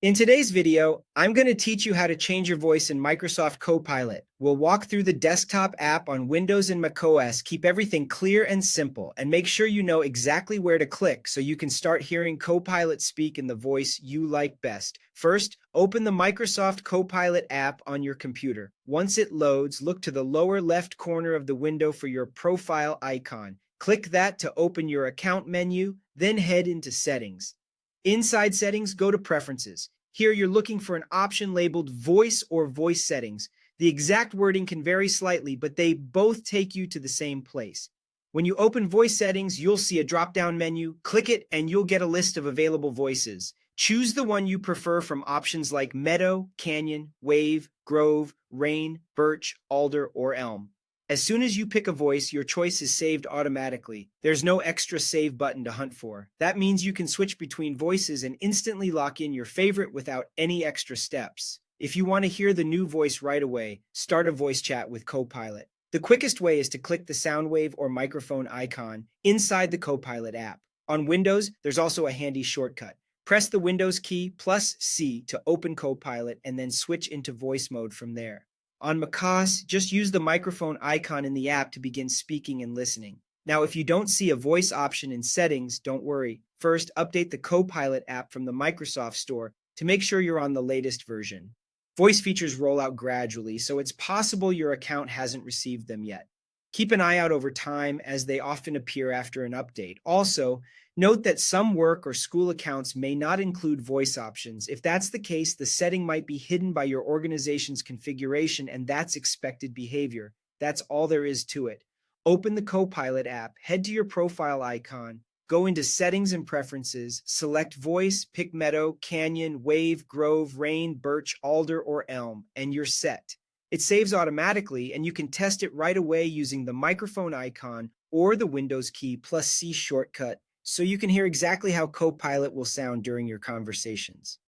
In today's video, I'm going to teach you how to change your voice in Microsoft Copilot. We'll walk through the desktop app on Windows and macOS, keep everything clear and simple, and make sure you know exactly where to click so you can start hearing Copilot speak in the voice you like best. First, open the Microsoft Copilot app on your computer. Once it loads, look to the lower left corner of the window for your profile icon. Click that to open your account menu, then head into Settings. Inside Settings, go to Preferences. Here you're looking for an option labeled Voice or Voice Settings. The exact wording can vary slightly, but they both take you to the same place. When you open Voice Settings, you'll see a drop-down menu. Click it and you'll get a list of available voices. Choose the one you prefer from options like Meadow, Canyon, Wave, Grove, Rain, Birch, Alder, or Elm. As soon as you pick a voice, your choice is saved automatically. There's no extra save button to hunt for. That means you can switch between voices and instantly lock in your favorite without any extra steps. If you want to hear the new voice right away, start a voice chat with Copilot. The quickest way is to click the sound wave or microphone icon inside the Copilot app. On Windows, there's also a handy shortcut. Press the Windows key plus C to open Copilot and then switch into voice mode from there. On macOS, just use the microphone icon in the app to begin speaking and listening. Now, if you don't see a voice option in Settings, don't worry. First, update the Copilot app from the Microsoft Store to make sure you're on the latest version. Voice features roll out gradually, so it's possible your account hasn't received them yet. Keep an eye out over time as they often appear after an update. Also, note that some work or school accounts may not include voice options. If that's the case, the setting might be hidden by your organization's configuration, and that's expected behavior. That's all there is to it. Open the Copilot app, head to your profile icon, go into Settings and Preferences, select Voice, pick Meadow, Canyon, Wave, Grove, Rain, Birch, Alder, or Elm, and you're set. It saves automatically, and you can test it right away using the microphone icon or the Windows key plus C shortcut so you can hear exactly how Copilot will sound during your conversations.